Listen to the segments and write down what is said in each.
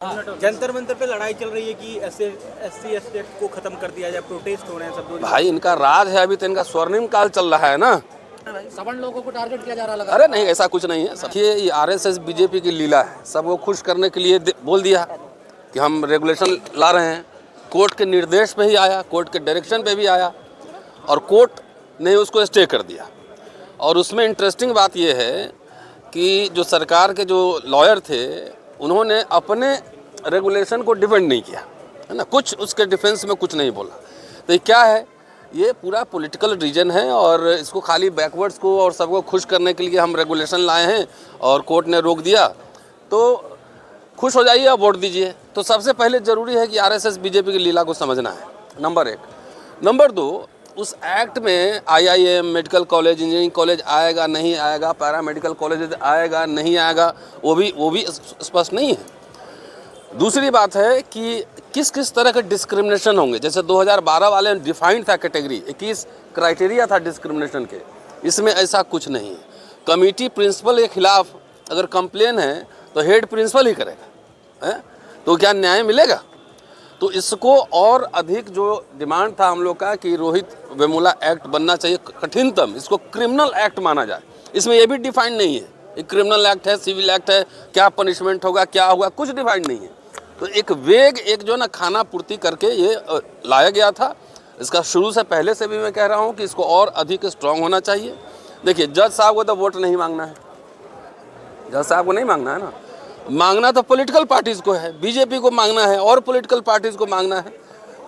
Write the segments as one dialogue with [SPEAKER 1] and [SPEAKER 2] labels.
[SPEAKER 1] जंतर मंतर पे लड़ाई चल रही है कि एससी एसटी एक्ट को खत्म कर दिया जाए, प्रोटेस्ट हो रहे हैं सब लोग।
[SPEAKER 2] भाई इनका राज है, अभी तो इनका स्वर्णिम काल चल रहा है ना।
[SPEAKER 3] सवर्ण लोगों को टारगेट किया जा रहा लगा।
[SPEAKER 2] अरे नहीं, ऐसा कुछ नहीं है। ये आरएसएस बीजेपी की लीला है। सबको खुश करने के लिए बोल दिया कि हम रेगुलेशन ला रहे हैं। कोर्ट के निर्देश पे ही आया, कोर्ट के डायरेक्शन पे भी आया और कोर्ट ने उसको स्टे कर दिया। और उसमें इंटरेस्टिंग बात यह है कि जो सरकार के जो लॉयर थे उन्होंने अपने रेगुलेशन को डिफेंड नहीं किया, है ना, कुछ उसके डिफेंस में कुछ नहीं बोला। तो ये क्या है, ये पूरा पॉलिटिकल रीजन है और इसको खाली बैकवर्ड्स को और सबको खुश करने के लिए हम रेगुलेशन लाए हैं और कोर्ट ने रोक दिया। तो खुश हो जाइए और वोट दीजिए। तो सबसे पहले ज़रूरी है कि आरएसएस बीजेपी की लीला को समझना है, नंबर 1। नंबर 2, उस एक्ट में IIM, medical college, engineering college आएगा नहीं आएगा, पैरामेडिकल कॉलेज आएगा नहीं आएगा, वो भी स्पष्ट नहीं है। दूसरी बात है कि किस किस तरह के डिस्क्रिमिनेशन होंगे। जैसे 2012 वाले डिफाइंड था कैटेगरी, 21 क्राइटेरिया था डिस्क्रिमिनेशन के, इसमें ऐसा कुछ नहीं है। कमेटी प्रिंसिपल के खिलाफ अगर कंप्लेन है तो हेड प्रिंसिपल ही करेगा, है? तो क्या न्याय मिलेगा? तो इसको और अधिक जो डिमांड था हम लोग का कि रोहित वेमुला एक्ट बनना चाहिए कठिनतम, इसको क्रिमिनल एक्ट माना जाए। इसमें ये भी डिफाइंड नहीं है, एक क्रिमिनल एक्ट है, सिविल एक्ट है, क्या पनिशमेंट होगा, क्या होगा, कुछ डिफाइंड नहीं है। तो एक वेग, एक जो ना खाना पूर्ति करके ये लाया गया था। इसका शुरू से पहले से भी मैं कह रहा हूँ कि इसको और अधिक स्ट्रांग होना चाहिए। देखिए, जज साहब को तो वोट नहीं मांगना है, जज साहब को नहीं मांगना है ना, मांगना तो पॉलिटिकल पार्टीज़ को है, बीजेपी को मांगना है और पॉलिटिकल पार्टीज़ को मांगना है।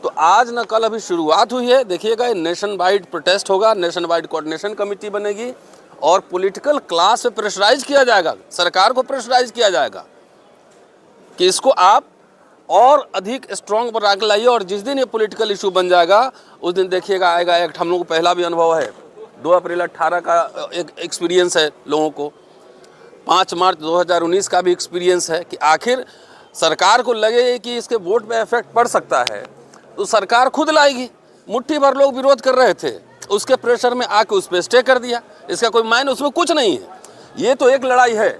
[SPEAKER 2] तो आज न कल अभी शुरुआत हुई है, देखिएगा नेशन वाइड प्रोटेस्ट होगा, नेशन वाइड कोऑर्डिनेशन कमेटी बनेगी और पॉलिटिकल क्लास पे प्रेशराइज किया जाएगा, सरकार को प्रेशराइज किया जाएगा कि इसको आप और अधिक स्ट्रॉन्ग बना के लाइए। और जिस दिन ये पॉलिटिकल इशू बन जाएगा उस दिन देखिएगा आएगा एक्ट। हम लोग को पहला भी अनुभव है, 2 अप्रैल 18 का एक एक्सपीरियंस है लोगों को, 5 मार्च 2019 का भी एक्सपीरियंस है कि आखिर सरकार को लगे कि इसके वोट पे इफेक्ट पड़ सकता है तो सरकार खुद लाएगी। मुट्ठी भर लोग विरोध कर रहे थे, उसके प्रेशर में आके उस पर स्टे कर दिया। इसका कोई मायने उसमें कुछ नहीं है। ये तो एक लड़ाई है,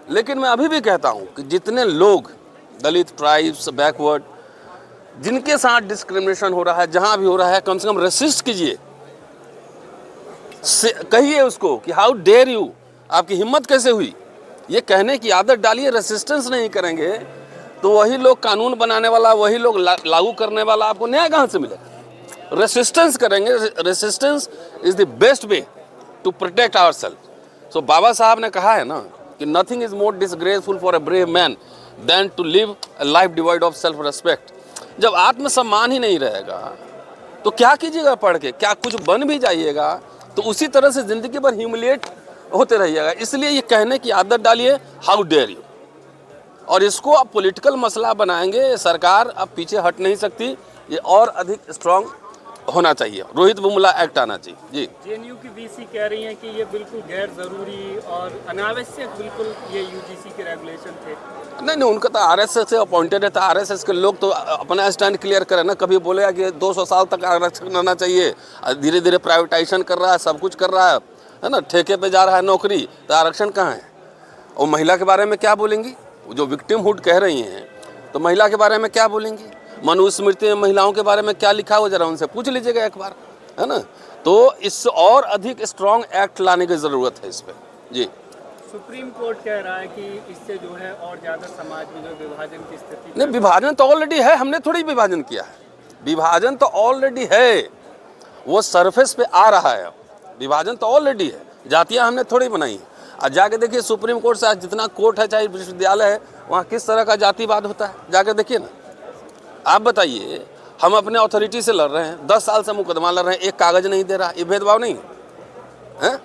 [SPEAKER 2] लेकिन मैं अभी भी कहता हूँ कि जितने लोग दलित, ट्राइब्स, बैकवर्ड, जिनके साथ डिस्क्रिमिनेशन हो रहा है, जहाँ भी हो रहा है, कम से कम रेसिस्ट कीजिए, कहिए उसको कि हाउ डेयर यू, आपकी हिम्मत कैसे हुई, ये कहने की आदत डालिए। रेसिस्टेंस नहीं करेंगे तो वही लोग कानून बनाने वाला, वही लोग लागू करने वाला, आपको न्याय कहाँ से मिलेगा? रेसिस्टेंस करेंगे। Resistance is the best way to protect ourself. So Baba Saheb ने कहा है ना कि nothing is more disgraceful for a brave man than to live a life devoid of self respect. जब आत्मसम्मान ही नहीं रहेगा तो क्या कीजिएगा पढ़ के? क्या कुछ बन भी जाइएगा तो उसी तरह से ज़िंदगी भर ह्यूमिलिएट होते रहिएगा। इसलिए ये कहने की आदत डालिए, हाउ डेयर यू। और इसको आप पॉलिटिकल मसला बनाएंगे, सरकार अब पीछे हट नहीं सकती। ये और अधिक स्ट्रांग होना चाहिए, रोहित वेमुला एक्ट आना चाहिए। जी,
[SPEAKER 1] जेएनयू की वीसी कह रही हैं कि ये बिल्कुल गैर ज़रूरी और अनावश्यक बिल्कुल ये यूजीसी के रेगुलेशन थे।
[SPEAKER 2] नहीं, उनका तो आरएसएस से अपॉइंटेड है, तो आरएसएस के लोग तो अपना स्टैंड क्लियर करें ना। कभी बोलेगा कि 200 साल तक आरक्षण रहना चाहिए, धीरे धीरे प्राइवेटाइजेशन कर रहा है, सब कुछ कर रहा है ना, ठेके पे जा रहा है नौकरी, तो आरक्षण कहाँ है? और महिला के बारे में क्या बोलेंगी? जो विक्टिमहुड कह रही हैं, तो महिला के बारे में क्या बोलेंगी? मनुस्मृति में महिलाओं के बारे में क्या लिखा हो, जरा उनसे पूछ लीजिएगा एक बार, है ना। तो इससे और अधिक स्ट्रॉन्ग एक्ट लाने की ज़रूरत है इस पर। जी,
[SPEAKER 1] सुप्रीम कोर्ट कह रहा है कि इससे जो है और ज़्यादा समाज में जो विभाजन की स्थिति।
[SPEAKER 2] नहीं, विभाजन तो ऑलरेडी है, हमने थोड़ी विभाजन किया है। विभाजन तो ऑलरेडी है, वो सरफेस पे आ रहा है। विभाजन तो ऑलरेडी है, जातियां हमने थोड़ी बनाई हैं। और जाके देखिए सुप्रीम कोर्ट से आज जितना कोर्ट है, चाहे विश्वविद्यालय है, वहाँ किस तरह का जातिवाद होता है, जाके देखिए ना। आप बताइए, हम अपने अथॉरिटी से लड़ रहे हैं, 10 साल से मुकदमा लड़ रहे हैं, एक कागज़ नहीं दे रहा, ये भेदभाव नहीं है?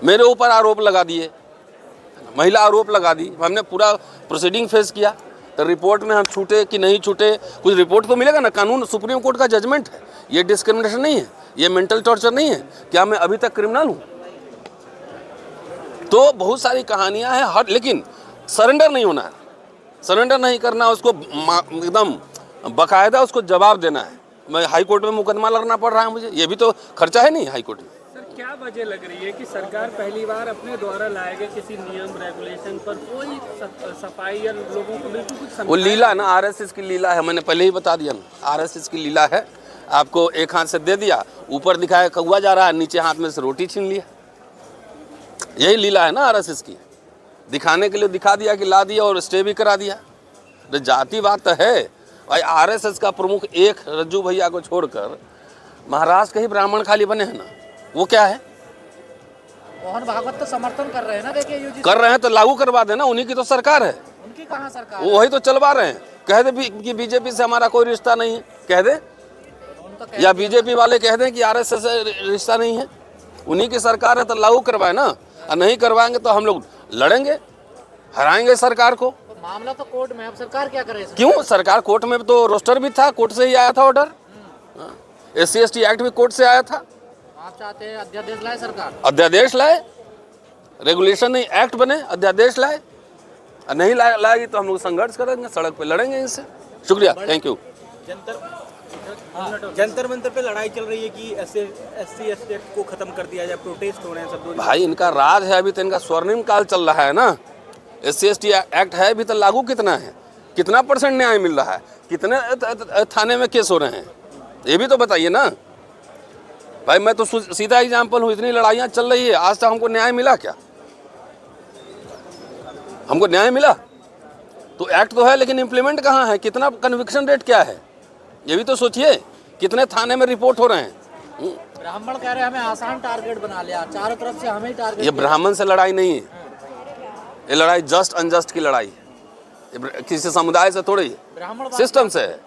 [SPEAKER 2] मेरे ऊपर आरोप लगा दिए, महिला आरोप लगा दी, हमने पूरा प्रोसीडिंग फेस किया, तो रिपोर्ट में हम छूटे कि नहीं छूटे, कुछ रिपोर्ट तो मिलेगा ना। कानून सुप्रीम कोर्ट का जजमेंट है, ये डिस्क्रिमिनेशन नहीं है, ये मेंटल टॉर्चर नहीं है। क्या मैं अभी तक क्रिमिनल हूँ? तो बहुत सारी कहानियाँ हैं, हर, लेकिन सरेंडर नहीं होना है, सरेंडर नहीं करना, उसको एकदम बाकायदा उसको जवाब देना है। मैं हाई कोर्ट में मुकदमा लड़ना पड़ रहा है मुझे, ये भी तो खर्चा है नहीं हाई कोर्ट में।
[SPEAKER 1] क्या वजह लग रही है कि सरकार पहली बार अपने द्वारा लाए गए किसी नियम रेगुलेशन पर कोई सफाई या लोगों को बिल्कुल कुछ
[SPEAKER 2] वो
[SPEAKER 1] समझाया
[SPEAKER 2] लीला है ना, आरएसएस की लीला है, मैंने पहले ही बता दिया ना, आरएसएस की लीला है। आपको एक हाथ से दे दिया, ऊपर दिखाया कौवा जा रहा है, नीचे हाथ में से रोटी छीन लिया। यही लीला है ना आरएसएस की, दिखाने के लिए दिखा दिया कि ला दिया और स्टे भी करा दिया। तो जातिवाद तो है भाई। आरएसएस का प्रमुख एक रज्जू भैया को छोड़कर महाराष्ट्र के ही ब्राह्मण खाली बने हैं ना, वो क्या है?
[SPEAKER 3] मोहन भागवत तो समर्थन कर रहे हैं ना, देखिए यूजीसी
[SPEAKER 2] कर रहे हैं तो लागू करवा देना, उन्हीं की तो सरकार है,
[SPEAKER 3] उनकी कहाँ सरकार
[SPEAKER 2] वो वही तो चलवा रहे हैं। कह दे कि बीजेपी से हमारा कोई रिश्ता नहीं है, कह दे,
[SPEAKER 3] उनका कह
[SPEAKER 2] या बीजेपी वाले कह दें कि आरएसएस से रिश्ता नहीं है, उन्हीं की सरकार है तो लागू करवाए ना। और नहीं करवाएंगे तो हम लोग लड़ेंगे, हराएंगे सरकार को।
[SPEAKER 3] तो मामला तो कोर्ट में है, अब सरकार क्या करे इसमें?
[SPEAKER 2] क्यों? सरकार कोर्ट में तो रोस्टर भी था, कोर्ट से ही आया था ऑर्डर। SC/ST एक्ट भी कोर्ट से आया था।
[SPEAKER 3] आप चाहते हैं अध्यादेश लाए सरकार?
[SPEAKER 2] अध्यादेश लाए, रेगुलेशन नहीं एक्ट बने, अध्यादेश लाए। और नहीं लाएगी तो हम लोग संघर्ष करेंगे, सड़क पे लड़ेंगे इनसे। शुक्रिया, थैंक यू।
[SPEAKER 4] जंतर मंतर पे लड़ाई चल रही है कि SC/ST को खत्म कर दिया जाए, प्रोटेस्ट हो रहे हैं सब लोग।
[SPEAKER 2] भाई इनका राज है, अभी तो इनका स्वर्णिम काल चल रहा है ना। SC/ST एक्ट है, अभी तो लागू कितना है, कितना % न्याय मिल रहा है, कितने थाने में केस हो रहे हैं, ये भी तो बताइए ना भाई। मैं तो सीधा एग्जाम्पल हूँ, इतनी लड़ाइयाँ चल रही है, आज तक हमको न्याय मिला क्या? हमको न्याय मिला? तो एक्ट तो है लेकिन इम्प्लीमेंट कहाँ है? कितना कन्विक्शन रेट क्या है, ये भी तो सोचिए। कितने थाने में रिपोर्ट हो रहे हैं।
[SPEAKER 3] ब्राह्मण कह रहे हैं हमें आसान टारगेट बना लिया, चारों तरफ से हमें ही टारगेट।
[SPEAKER 2] ये ब्राह्मण से लड़ाई नहीं है, ये लड़ाई जस्ट अनजस्ट की लड़ाई है। ये किसी समुदाय से थोड़ी है,
[SPEAKER 3] ब्राह्मणवाद
[SPEAKER 2] सिस्टम से है,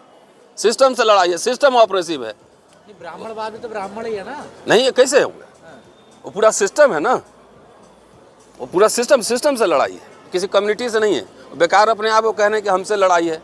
[SPEAKER 2] सिस्टम से लड़ाई है, सिस्टम ऑपरेसिव है।
[SPEAKER 3] ब्राह्मणवाद भी तो ब्राह्मण ही है ना।
[SPEAKER 2] नहीं, ये कैसे होगा? वो पूरा सिस्टम है ना, वो पूरा सिस्टम से लड़ाई है, किसी कम्युनिटी से नहीं है। बेकार अपने आप को कहने कि हमसे लड़ाई है।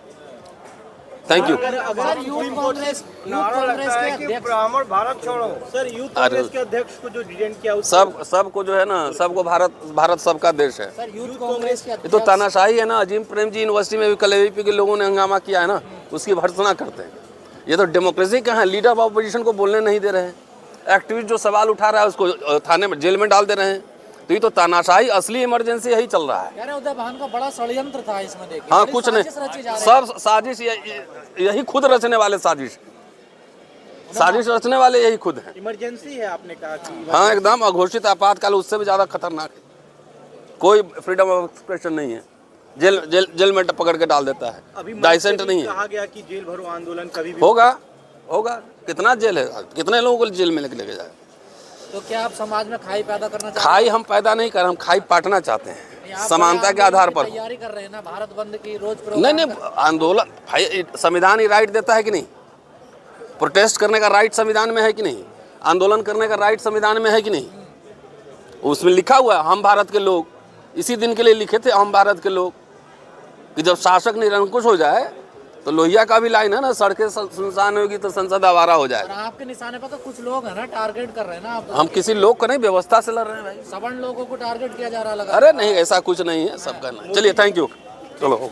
[SPEAKER 2] Thank you.
[SPEAKER 3] Sir youth Congress के अध्यक्ष,
[SPEAKER 4] ब्राह्मण भारत छोड़ो। सर यूथ कांग्रेस के अध्यक्ष को जो डिटेन किया
[SPEAKER 2] सबको जो है ना, सबको भारत सबका देश है।
[SPEAKER 3] सर यूथ कांग्रेस के
[SPEAKER 2] ये तो
[SPEAKER 3] अध्यक्ष
[SPEAKER 2] तानाशाही है ना। अजीम प्रेम जी यूनिवर्सिटी में भी कल AVP के लोगों ने हंगामा किया है ना, उसकी भर्त्सना करते हैं। ये तो डेमोक्रेसी कहाँ है? लीडर ऑफ अपोजिशन को बोलने नहीं दे रहे हैं, एक्टिविस्ट जो सवाल उठा रहा है उसको थाने में जेल में डाल दे रहे हैं। तो ये तो तानाशाही, असली इमरजेंसी यही चल रहा है।
[SPEAKER 3] कह रहे उदय भान का बड़ा षड्यंत्र था इसमें, देखिए
[SPEAKER 2] हाँ,
[SPEAKER 3] बड़ी
[SPEAKER 2] कुछ नहीं,
[SPEAKER 3] साजिश रची जा रही है।
[SPEAKER 2] सब साजिश यही खुद रचने वाले साजिश रचने वाले यही खुद हैं।
[SPEAKER 4] इमरजेंसी है आपने कहा कि।
[SPEAKER 2] हाँ, एकदम अघोषित आपातकाल, उससे भी ज़्यादा खतरनाक है। कोई फ्रीडम ऑफ एक्सप्रेशन नहीं है, जेल में पकड़ के डाल देता है,
[SPEAKER 4] अभी
[SPEAKER 2] डाइसेंट नहीं है।
[SPEAKER 4] कहा गया कि जेल भरो आंदोलन कभी भी
[SPEAKER 2] होगा। कितना जेल है, कितने लोगों को जेल में लेके जाए?
[SPEAKER 3] तो क्या आप समाज में खाई पैदा करना चाहते
[SPEAKER 2] खाई हम पैदा नहीं कर रहे, हम खाई पाटना चाहते हैं,
[SPEAKER 3] हैं?
[SPEAKER 2] समानता के आधार पर।
[SPEAKER 3] तैयारी कर रहे हैं ना भारत बंद की, रोज
[SPEAKER 2] नहीं, आंदोलन भाई, संविधान ही राइट देता है कि नहीं? प्रोटेस्ट करने का राइट संविधान में है कि नहीं? आंदोलन करने का राइट संविधान में है कि नहीं? उसमें लिखा हुआ है, हम भारत के लोग, इसी दिन के लिए लिखे थे हम भारत के लोग, कि जब शासक निरंकुश हो जाए तो लोहिया का भी लाइन है ना, सड़कें सुनसान होगी तो संसद आवारा हो जाए।
[SPEAKER 3] आपके निशाने पर तो कुछ लोग है ना, टारगेट कर रहे हैं ना आप।
[SPEAKER 2] हम किसी लोग को नहीं, व्यवस्था से लड़ रहे हैं भाई।
[SPEAKER 3] सवर्ण लोगों को टारगेट किया जा रहा लगा।
[SPEAKER 2] अरे नहीं, ऐसा कुछ नहीं है, सबका नहीं। चलिए, थैंक यू, चलो।